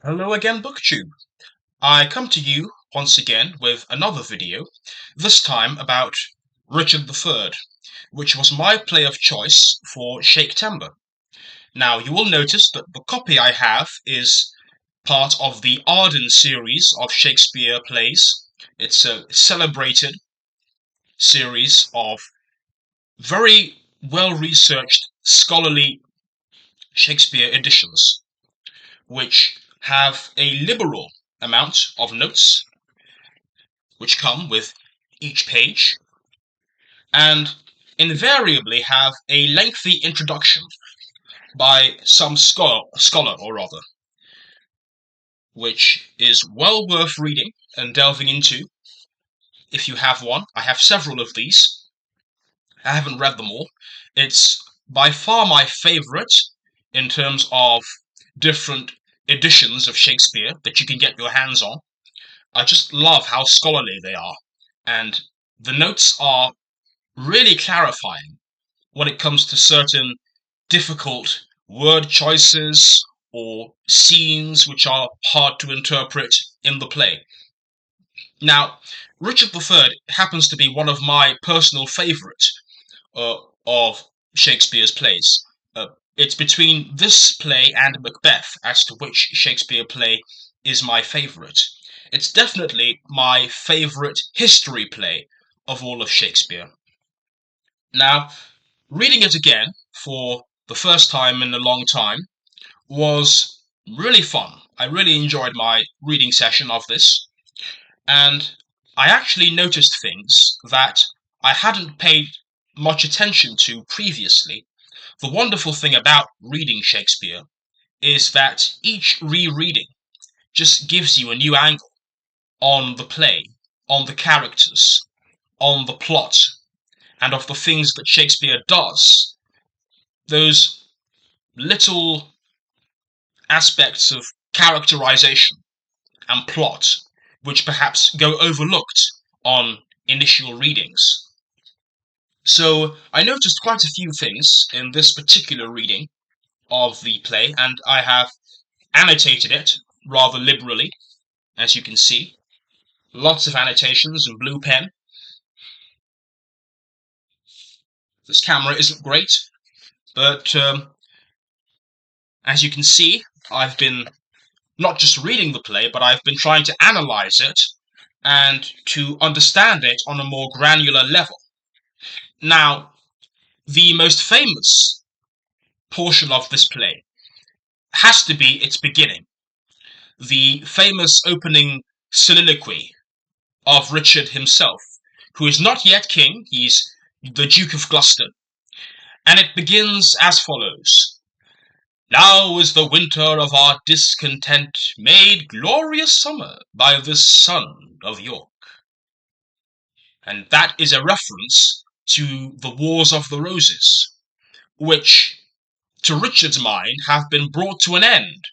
Hello again, BookTube. I come to you once again with another video, this time about Richard III, which was my play of choice for Shaketember. Now, you will notice that the copy I have is part of the Arden series of Shakespeare plays. It's a celebrated series of very well-researched, scholarly Shakespeare editions, which have a liberal amount of notes which come with each page, and invariably have a lengthy introduction by some scholar or rather, which is well worth reading and delving into if you have one. I have several of these. I haven't read them all. It's by far my favourite in terms of different editions of Shakespeare that you can get your hands on. I just love how scholarly they are, and the notes are really clarifying when it comes to certain difficult word choices or scenes which are hard to interpret in the play. Now, Richard III happens to be one of my personal favourites of Shakespeare's plays. It's between this play and Macbeth as to which Shakespeare play is my favourite. It's definitely my favourite history play of all of Shakespeare. Now, reading it again for the first time in a long time was really fun. I really enjoyed my reading session of this, and I actually noticed things that I hadn't paid much attention to previously. The wonderful thing about reading Shakespeare is that each rereading just gives you a new angle on the play, on the characters, on the plot, and of the things that Shakespeare does. Those little aspects of characterization and plot which perhaps go overlooked on initial readings. So I noticed quite a few things in this particular reading of the play, and I have annotated it rather liberally, as you can see. Lots of annotations in blue pen. This camera isn't great, but as you can see, I've been not just reading the play, but I've been trying to analyze it and to understand it on a more granular level. Now, the most famous portion of this play has to be its beginning, the famous opening soliloquy of Richard himself, who is not yet king, he's the Duke of Gloucester, and it begins as follows. Now is the winter of our discontent made glorious summer by this son of York. And that is a reference to the Wars of the Roses, which, to Richard's mind, have been brought to an end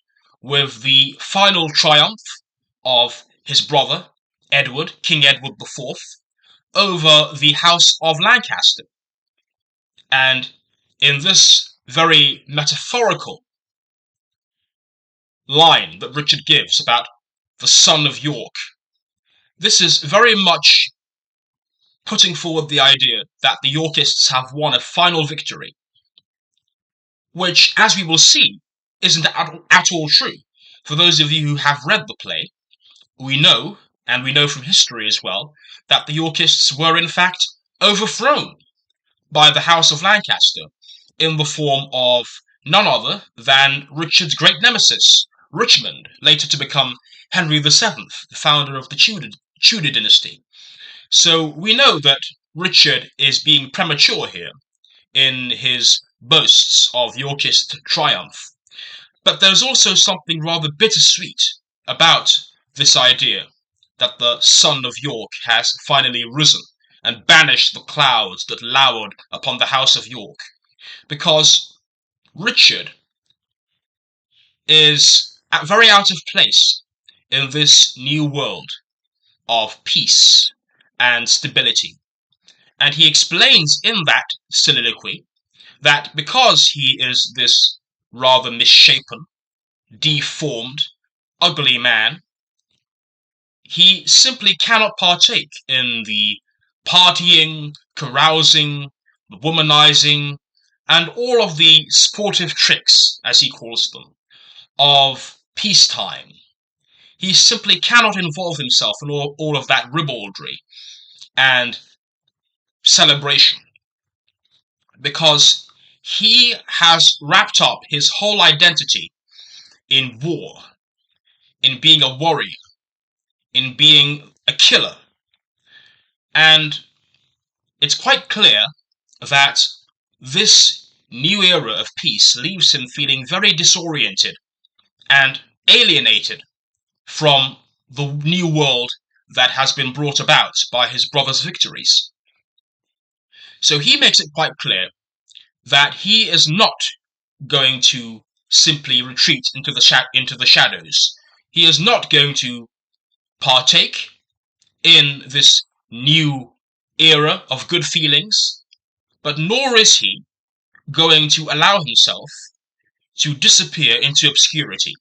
with the final triumph of his brother, Edward, King Edward IV, over the House of Lancaster. And in this very metaphorical line that Richard gives about the son of York, this is very much putting forward the idea that the Yorkists have won a final victory, which, as we will see, isn't at all true. For those of you who have read the play, we know, and we know from history as well, that the Yorkists were in fact overthrown by the House of Lancaster in the form of none other than Richard's great nemesis, Richmond, later to become Henry VII, the founder of the Tudor dynasty. So we know that Richard is being premature here in his boasts of Yorkist triumph. But there's also something rather bittersweet about this idea that the son of York has finally risen and banished the clouds that lowered upon the House of York, because Richard is very out of place in this new world of peace and stability. And he explains in that soliloquy that because he is this rather misshapen, deformed, ugly man, he simply cannot partake in the partying, carousing, the womanizing, and all of the sportive tricks, as he calls them, of peacetime. He simply cannot involve himself in all of that ribaldry and celebration because he has wrapped up his whole identity in war, in being a warrior, in being a killer. And it's quite clear that this new era of peace leaves him feeling very disoriented and alienated from the new world that has been brought about by his brother's victories. So he makes it quite clear that he is not going to simply retreat into the shadows. He is not going to partake in this new era of good feelings, but nor is he going to allow himself to disappear into obscurity.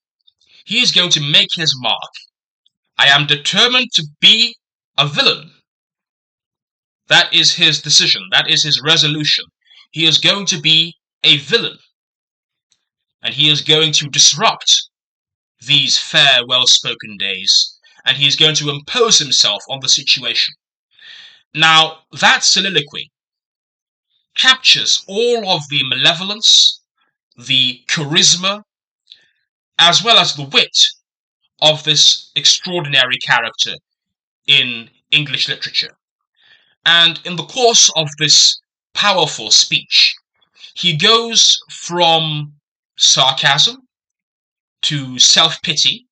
He is going to make his mark. I am determined to be a villain. That is his decision. That is his resolution. He is going to be a villain. And he is going to disrupt these fair, well-spoken days. And he is going to impose himself on the situation. Now, that soliloquy captures all of the malevolence, the charisma, as well as the wit of this extraordinary character in English literature. And in the course of this powerful speech, he goes from sarcasm to self-pity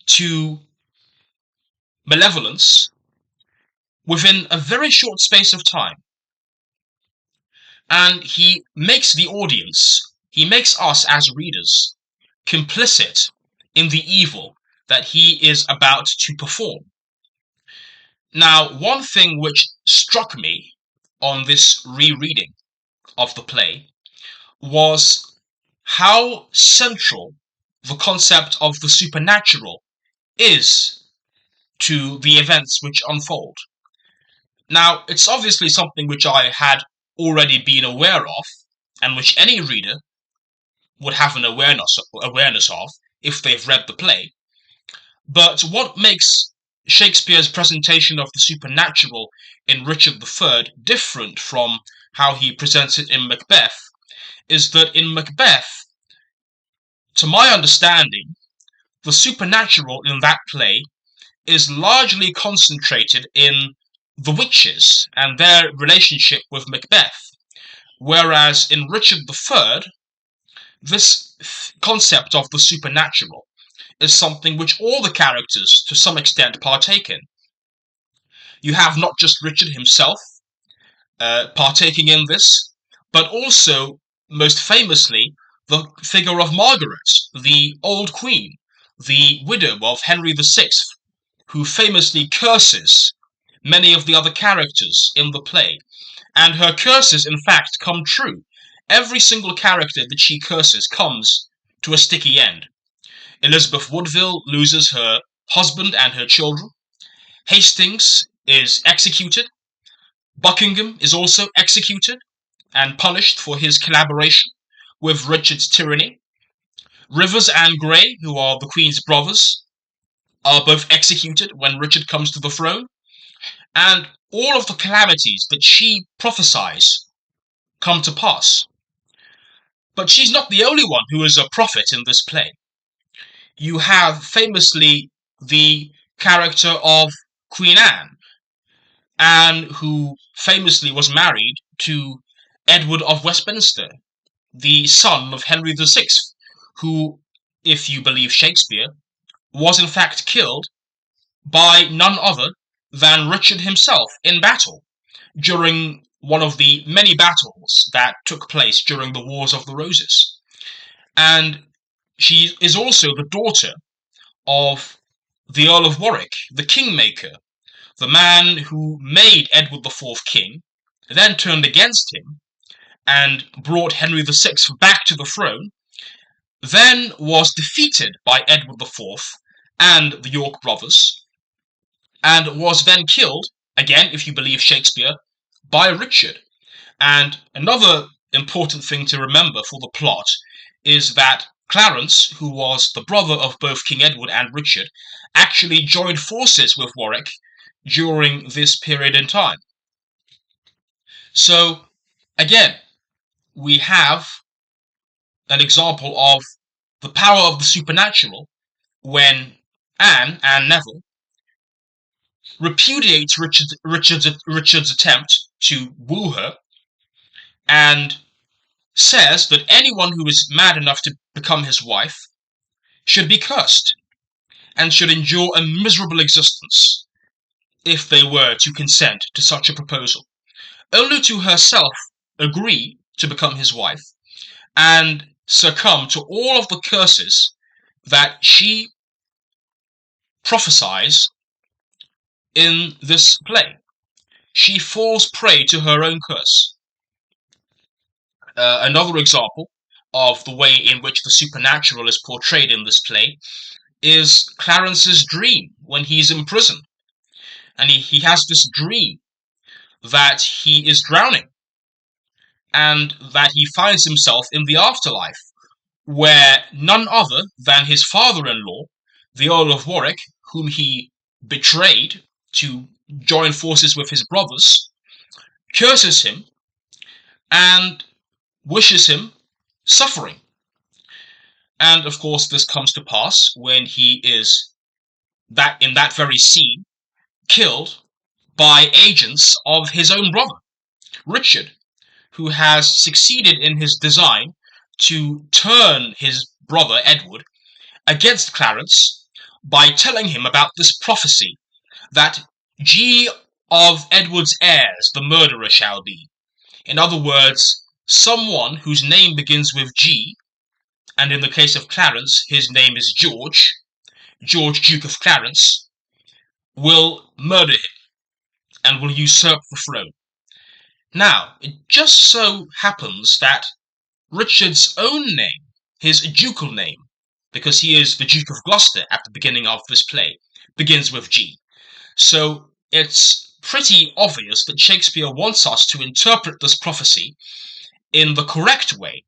to malevolence within a very short space of time. And he makes the audience, he makes us as readers, complicit in the evil that he is about to perform. Now, one thing which struck me on this rereading of the play was how central the concept of the supernatural is to the events which unfold. Now, it's obviously something which I had already been aware of, and which any reader would have an awareness of if they've read the play. But what makes Shakespeare's presentation of the supernatural in Richard III different from how he presents it in Macbeth is that in Macbeth, to my understanding, the supernatural in that play is largely concentrated in the witches and their relationship with Macbeth, whereas in Richard III, this concept of the supernatural is something which all the characters, to some extent, partake in. You have not just Richard himself partaking in this, but also, most famously, the figure of Margaret, the old queen, the widow of Henry VI, who famously curses many of the other characters in the play. And her curses, in fact, come true. Every single character that she curses comes to a sticky end. Elizabeth Woodville loses her husband and her children. Hastings is executed. Buckingham is also executed and punished for his collaboration with Richard's tyranny. Rivers and Grey, who are the Queen's brothers, are both executed when Richard comes to the throne. And all of the calamities that she prophesies come to pass. But she's not the only one who is a prophet in this play. You have famously the character of Queen Anne, who famously was married to Edward of Westminster, the son of Henry VI, who, if you believe Shakespeare, was in fact killed by none other than Richard himself in battle during one of the many battles that took place during the Wars of the Roses. And she is also the daughter of the Earl of Warwick, the Kingmaker, the man who made Edward IV king, then turned against him and brought Henry VI back to the throne, then was defeated by Edward IV and the York brothers, and was then killed, again, if you believe Shakespeare, by Richard. And another important thing to remember for the plot is that Clarence, who was the brother of both King Edward and Richard, actually joined forces with Warwick during this period in time. So, again, we have an example of the power of the supernatural when Anne Neville, repudiates Richard's attempt to woo her and says that anyone who is mad enough to become his wife should be cursed and should endure a miserable existence if they were to consent to such a proposal, only to herself agree to become his wife and succumb to all of the curses that she prophesies in this play. She falls prey to her own curse. Another example of the way in which the supernatural is portrayed in this play is Clarence's dream when he's in prison. And he has this dream that he is drowning and that he finds himself in the afterlife, where none other than his father-in-law, the Earl of Warwick, whom he betrayed to join forces with his brothers, curses him and wishes him suffering. And of course, this comes to pass when he is, in that very scene, killed by agents of his own brother, Richard, who has succeeded in his design to turn his brother Edward against Clarence by telling him about this prophecy that G of Edward's heirs the murderer shall be. In other words, someone whose name begins with G, and in the case of Clarence, his name is George, Duke of Clarence, will murder him and will usurp the throne. Now, it just so happens that Richard's own name, his ducal name, because he is the Duke of Gloucester at the beginning of this play, begins with G. So it's pretty obvious that Shakespeare wants us to interpret this prophecy in the correct way,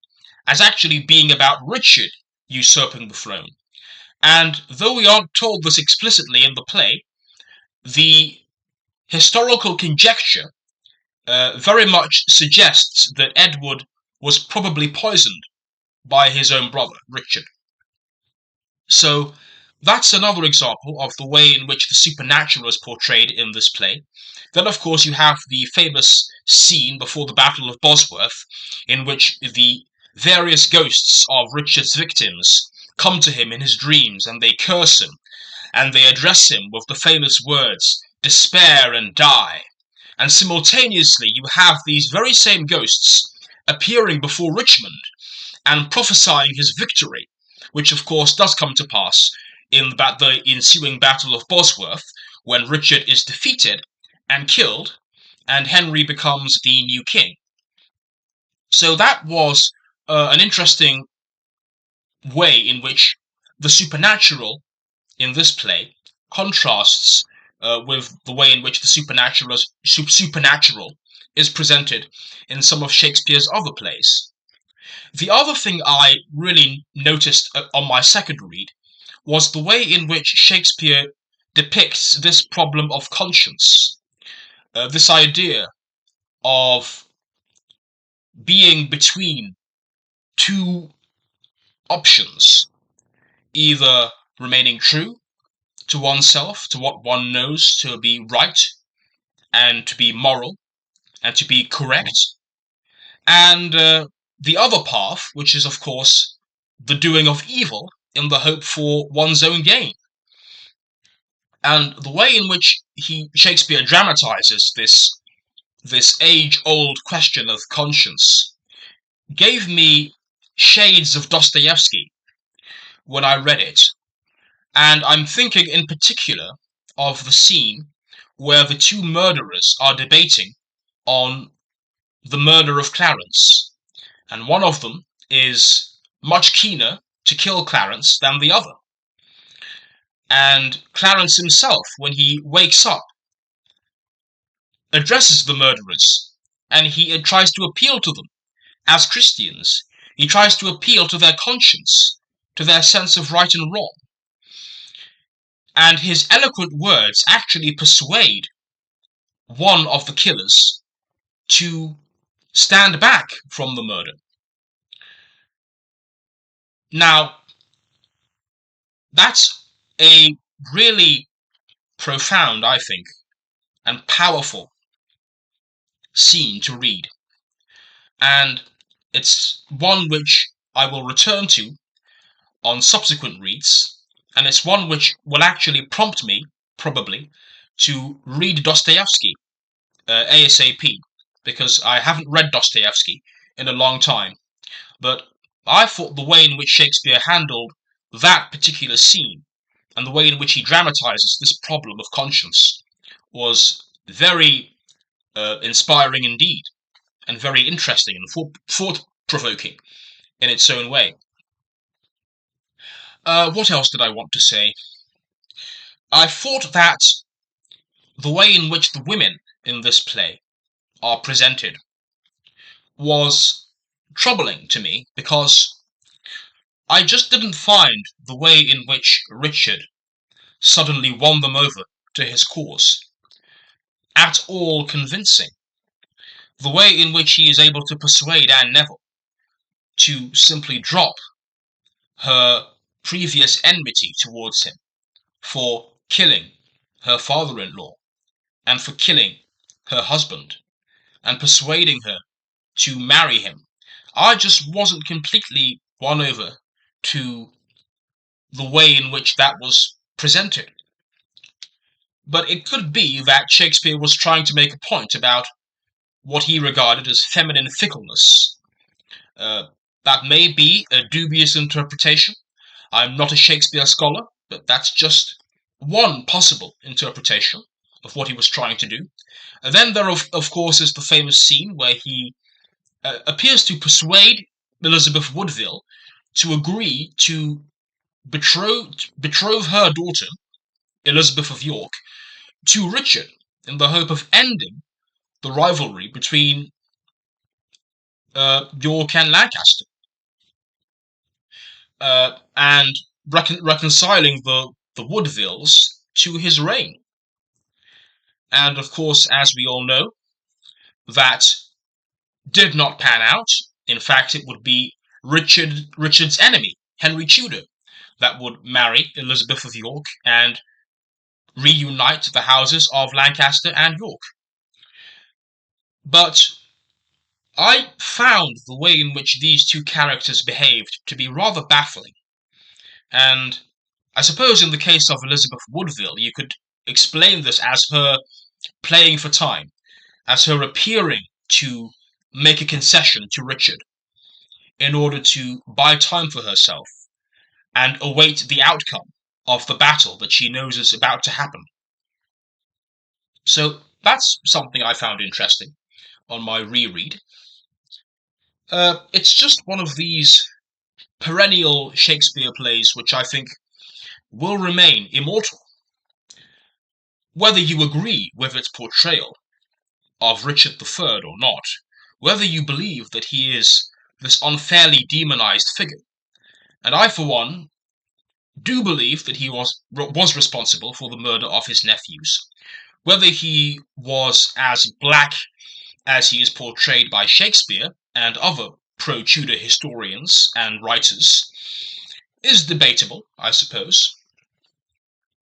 as actually being about Richard usurping the throne. And though we aren't told this explicitly in the play, the historical conjecture very much suggests that Edward was probably poisoned by his own brother, Richard. So that's another example of the way in which the supernatural is portrayed in this play. Then, of course, you have the famous scene before the Battle of Bosworth, in which the various ghosts of Richard's victims come to him in his dreams, and they curse him, and they address him with the famous words, "Despair and die." And simultaneously, you have these very same ghosts appearing before Richmond and prophesying his victory, which of course does come to pass in the ensuing Battle of Bosworth, when Richard is defeated and killed, and Henry becomes the new king. So that was an interesting way in which the supernatural in this play contrasts with the way in which the supernatural is presented in some of Shakespeare's other plays. The other thing I really noticed on my second read was the way in which Shakespeare depicts this problem of conscience, this idea of being between two options, either remaining true to oneself, to what one knows to be right and to be moral and to be correct, and the other path, which is of course the doing of evil in the hope for one's own gain. And the way in which Shakespeare dramatizes this age-old question of conscience gave me shades of Dostoevsky when I read it. And I'm thinking in particular of the scene where the two murderers are debating on the murder of Clarence. And one of them is much keener to kill Clarence than the other. And Clarence himself, when he wakes up, addresses the murderers, and he tries to appeal to them as Christians. He tries to appeal to their conscience, to their sense of right and wrong. And his eloquent words actually persuade one of the killers to stand back from the murder. Now, that's a really profound, I think, and powerful scene to read. And it's one which I will return to on subsequent reads, and it's one which will actually prompt me, probably, to read Dostoevsky ASAP, because I haven't read Dostoevsky in a long time. But I thought the way in which Shakespeare handled that particular scene, and the way in which he dramatizes this problem of conscience, was very inspiring indeed, and very interesting and thought-provoking in its own way. What else did I want to say? I thought that the way in which the women in this play are presented was troubling to me, because I just didn't find the way in which Richard suddenly won them over to his cause at all convincing. The way in which he is able to persuade Anne Neville to simply drop her previous enmity towards him for killing her father-in-law and for killing her husband and persuading her to marry him, I just wasn't completely won over to the way in which that was presented. But it could be that Shakespeare was trying to make a point about what he regarded as feminine fickleness. That may be a dubious interpretation. I'm not a Shakespeare scholar, but that's just one possible interpretation of what he was trying to do. And then there, of course, is the famous scene where he appears to persuade Elizabeth Woodville to agree to betroth her daughter, Elizabeth of York, to Richard, in the hope of ending the rivalry between York and Lancaster, and reconciling the Woodvilles to his reign. And of course, as we all know, that did not pan out. In fact, it would be Richard's enemy, Henry Tudor, that would marry Elizabeth of York and reunite the houses of Lancaster and York. But I found the way in which these two characters behaved to be rather baffling. And I suppose in the case of Elizabeth Woodville, you could explain this as her playing for time, as her appearing to make a concession to Richard in order to buy time for herself and await the outcome of the battle that she knows is about to happen. So that's something I found interesting on my reread. It's just one of these perennial Shakespeare plays which I think will remain immortal. Whether you agree with its portrayal of Richard III or not, whether you believe that he is this unfairly demonized figure, and I, for one, do believe that he was responsible for the murder of his nephews, whether he was as black as he is portrayed by Shakespeare and other pro-Tudor historians and writers, is debatable, I suppose.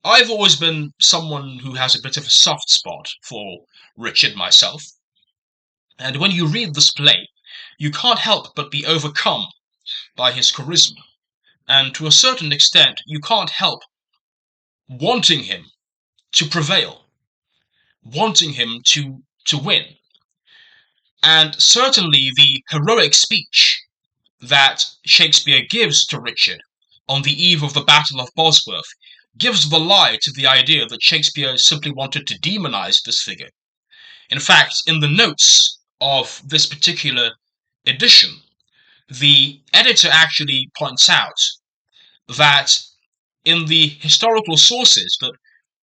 I've always been someone who has a bit of a soft spot for Richard myself, and when you read this play, you can't help but be overcome by his charisma, and to a certain extent, you can't help wanting him to prevail, wanting him to win. And certainly the heroic speech that Shakespeare gives to Richard on the eve of the Battle of Bosworth gives the lie to the idea that Shakespeare simply wanted to demonize this figure. In fact, in the notes of this particular edition, the editor actually points out that in the historical sources that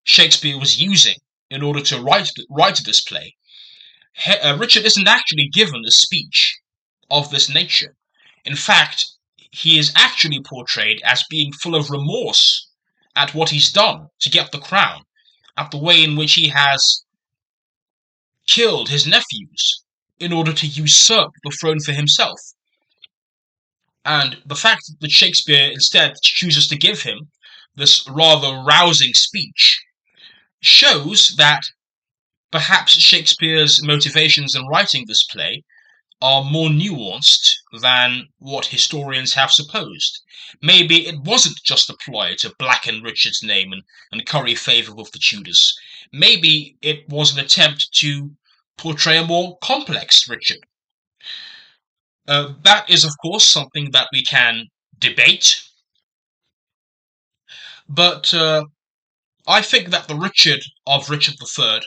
Shakespeare was using in order to write this play, Richard isn't actually given a speech of this nature. In fact, he is actually portrayed as being full of remorse at what he's done to get the crown, at the way in which he has killed his nephews in order to usurp the throne for himself. And the fact that Shakespeare instead chooses to give him this rather rousing speech shows that perhaps Shakespeare's motivations in writing this play are more nuanced than what historians have supposed. Maybe it wasn't just a ploy to blacken Richard's name and curry favour with the Tudors. Maybe it was an attempt to portray a more complex Richard. That is, of course, something that we can debate, but I think that the Richard of Richard III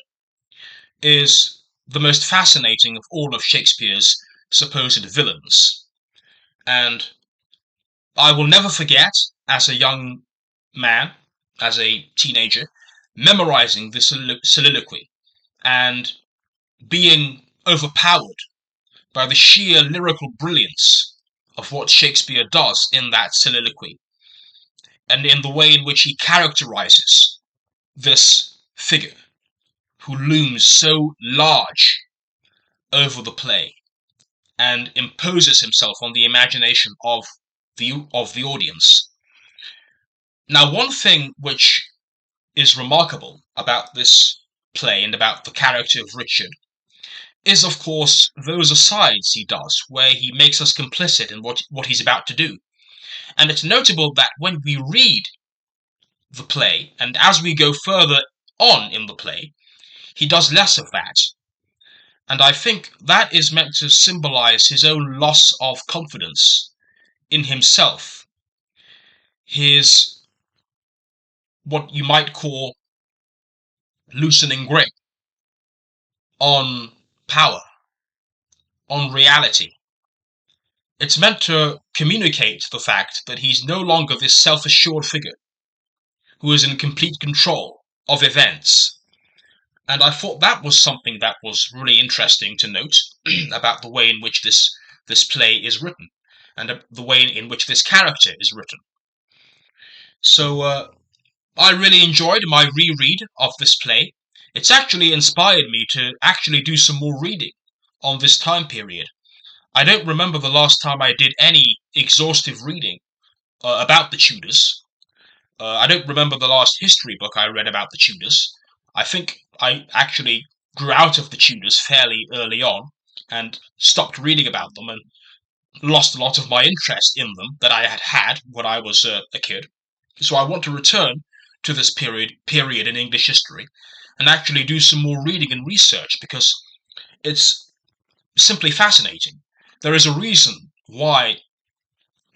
is the most fascinating of all of Shakespeare's supposed villains. And I will never forget, as a young man, as a teenager, memorizing this soliloquy and being overpowered by the sheer lyrical brilliance of what Shakespeare does in that soliloquy, and in the way in which he characterizes this figure who looms so large over the play and imposes himself on the imagination of the audience. Now, one thing which is remarkable about this play and about the character of Richard is, of course, those asides he does, where he makes us complicit in what he's about to do. And it's notable that when we read the play, and as we go further on in the play, he does less of that. And I think that is meant to symbolize his own loss of confidence in himself, his, what you might call, loosening grip on power, on reality. It's meant to communicate the fact that he's no longer this self-assured figure who is in complete control of events. And I thought that was something that was really interesting to note about the way in which this play is written, and the way in which this character is written. So I really enjoyed my reread of this play. It's actually inspired me to actually do some more reading on this time period. I don't remember the last time I did any exhaustive reading about the Tudors. I don't remember the last history book I read about the Tudors. I think I actually grew out of the Tudors fairly early on and stopped reading about them and lost a lot of my interest in them that I had had when I was a kid. So I want to return to this period in English history and actually do some more reading and research, because it's simply fascinating. There is a reason why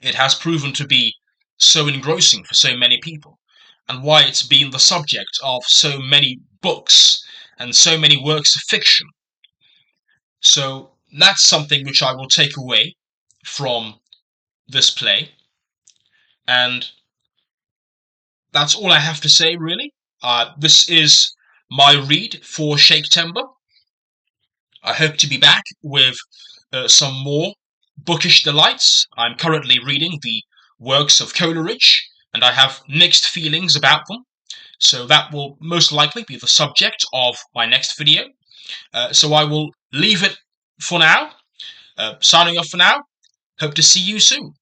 it has proven to be so engrossing for so many people, and why it's been the subject of so many books and so many works of fiction. So that's something which I will take away from this play, and that's all I have to say, really. This is my read for Shaketember. I hope to be back with some more bookish delights. I'm currently reading the works of Coleridge, and I have mixed feelings about them. So that will most likely be the subject of my next video. So I will leave it for now. Signing off for now. Hope to see you soon.